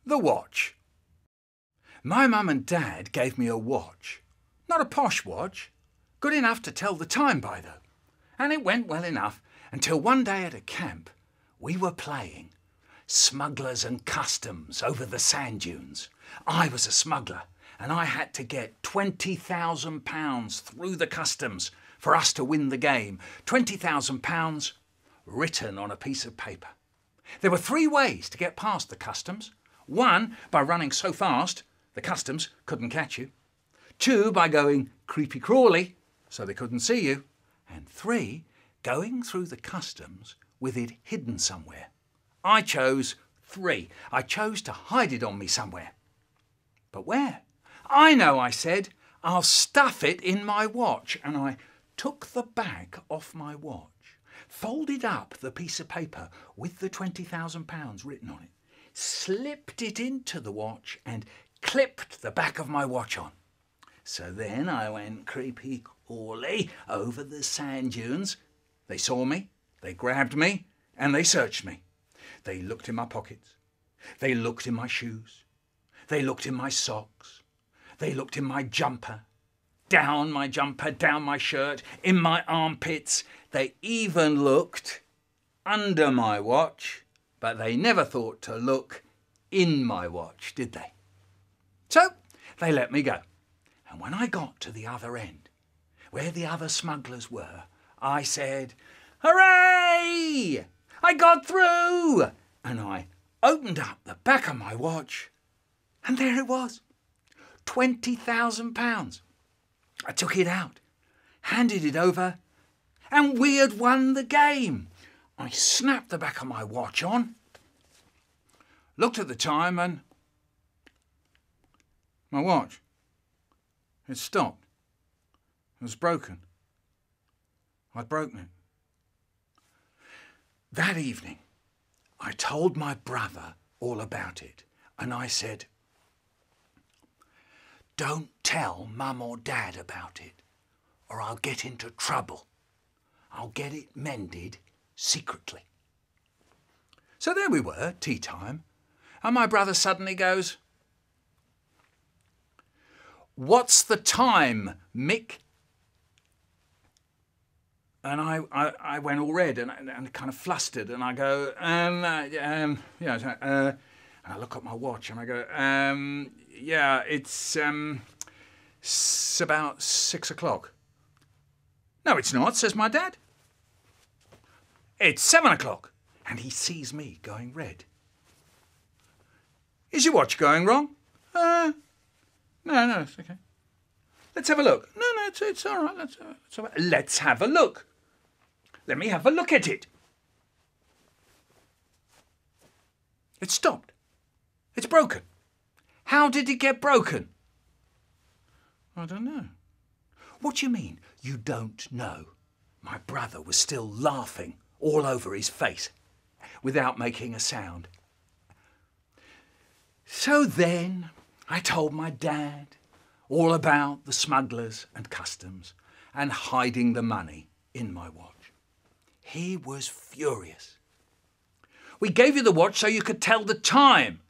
The watch. My mum and dad gave me a watch. Not a posh watch, good enough to tell the time by though. And it went well enough until one day at a camp we were playing Smugglers and Customs over the sand dunes. I was a smuggler and I had to get £20,000 through the customs for us to win the game. £20,000 written on a piece of paper. There were 3 ways to get past the customs. 1, by running so fast the customs couldn't catch you. 2, by going creepy crawly so they couldn't see you. And 3, going through the customs with it hidden somewhere. I chose 3. I chose to hide it on me somewhere. But where? I know, I said. I'll stuff it in my watch. And I took the bag off my watch, folded up the piece of paper with the £20,000 written on it, slipped it into the watch and clipped the back of my watch on. So then I went creepy crawly over the sand dunes. They saw me, they grabbed me, and they searched me. They looked in my pockets. They looked in my shoes. They looked in my socks. They looked in my jumper, down my jumper, down my shirt, in my armpits. They even looked under my watch, but they never thought to look in my watch, did they? So they let me go. And when I got to the other end, where the other smugglers were, I said, "Hooray! I got through!" And I opened up the back of my watch, and there it was, £20,000. I took it out, handed it over, and we had won the game. I snapped the back of my watch on, looked at the time, and my watch, it stopped. It was broken. I'd broken it. That evening, I told my brother all about it, and I said, "Don't tell Mum or Dad about it, or I'll get into trouble. I'll get it mended secretly." So there we were, tea time, and my brother suddenly goes, "What's the time, Mick?" And I went all red and kind of flustered, and I go, and I look at my watch and I go, it's about 6 o'clock. "No, it's not," says my dad. "It's 7 o'clock. And he sees me going red. "Is your watch going wrong?" No, it's okay. "Let's have a look." No, it's all right. Let's have a look. Let me have a look at it. It stopped. It's broken. How did it get broken? "I don't know." "What do you mean, you don't know?" My brother was still laughing all over his face without making a sound. So then I told my dad all about the smugglers and customs and hiding the money in my watch. He was furious. "We gave you the watch so you could tell the time,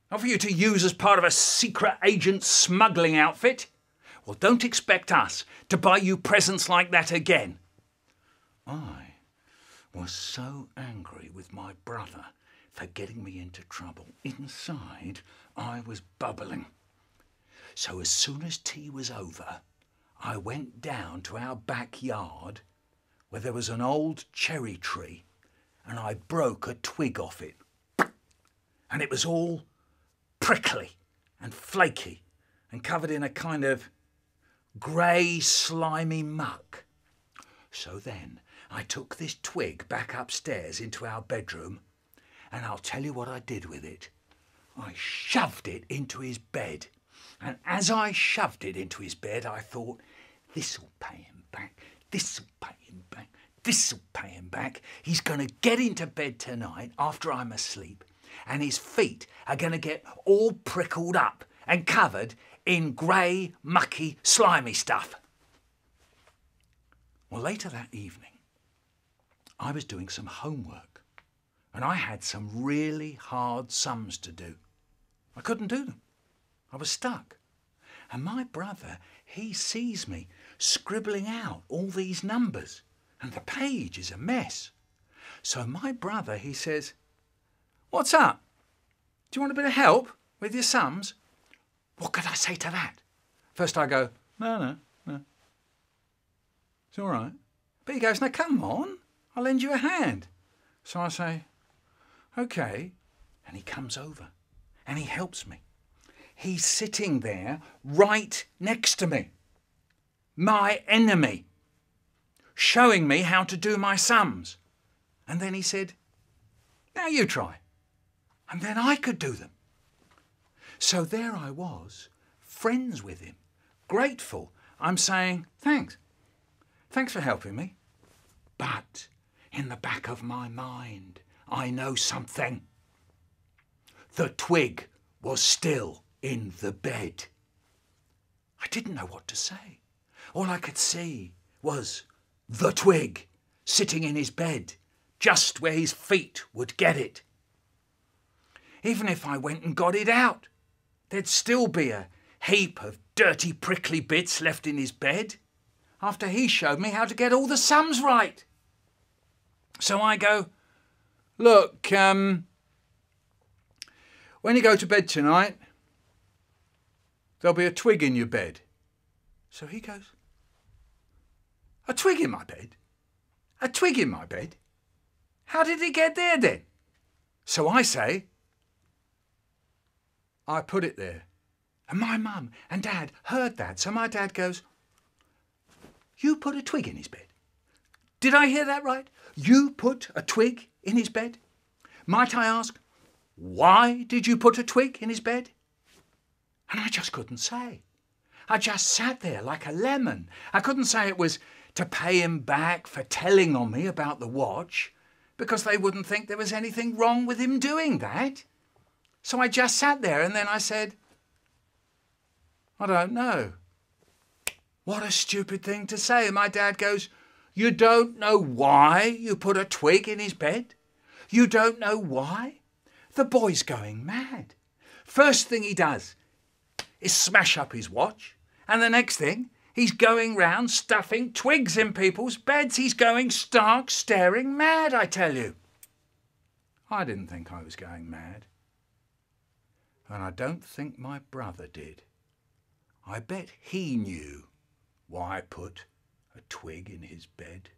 not for you to use as part of a secret agent smuggling outfit. Well, don't expect us to buy you presents like that again." I was so angry with my brother for getting me into trouble. Inside, I was bubbling. So as soon as tea was over, I went down to our backyard where there was an old cherry tree, and I broke a twig off it. And it was all prickly and flaky and covered in a kind of grey, slimy muck. So then I took this twig back upstairs into our bedroom, and I'll tell you what I did with it. I shoved it into his bed. And as I shoved it into his bed, I thought, this'll pay him back, this'll pay him back, this'll pay him back. He's going to get into bed tonight after I'm asleep, and his feet are going to get all prickled up and covered in grey, mucky, slimy stuff. Well, later that evening, I was doing some homework, and I had some really hard sums to do. I couldn't do them. I was stuck. And my brother, he sees me scribbling out all these numbers, and the page is a mess. So my brother, he says, "What's up? Do you want a bit of help with your sums?" What could I say to that? First I go, no. It's all right. But he goes, "No, come on, I'll lend you a hand." So I say, "Okay." And he comes over and he helps me. He's sitting there right next to me, my enemy, showing me how to do my sums. And then he said, "Now you try." And then I could do them. So there I was, friends with him, grateful. I'm saying, thanks for helping me. But in the back of my mind, I know something. The twig was still in the bed. I didn't know what to say. All I could see was the twig sitting in his bed, just where his feet would get it. Even if I went and got it out, there'd still be a heap of dirty prickly bits left in his bed after he showed me how to get all the sums right. So I go, "Look, when you go to bed tonight, there'll be a twig in your bed." So he goes, "A twig in my bed? A twig in my bed? How did it get there then?" So I say, "I put it there." And my mum and dad heard that. So my dad goes, "You put a twig in his bed? Did I hear that right? You put a twig in his bed?" Might I ask, why did you put a twig in his bed? And I just couldn't say. I just sat there like a lemon. I couldn't say it was to pay him back for telling on me about the watch, because they wouldn't think there was anything wrong with him doing that. So I just sat there and then I said, "I don't know." What a stupid thing to say. And my dad goes, "You don't know why you put a twig in his bed? You don't know why?" The boy's going mad. First thing he does is smash up his watch. And the next thing, he's going round stuffing twigs in people's beds. He's going stark, staring mad, I tell you. I didn't think I was going mad. And I don't think my brother did. I bet he knew why I put a twig in his bed.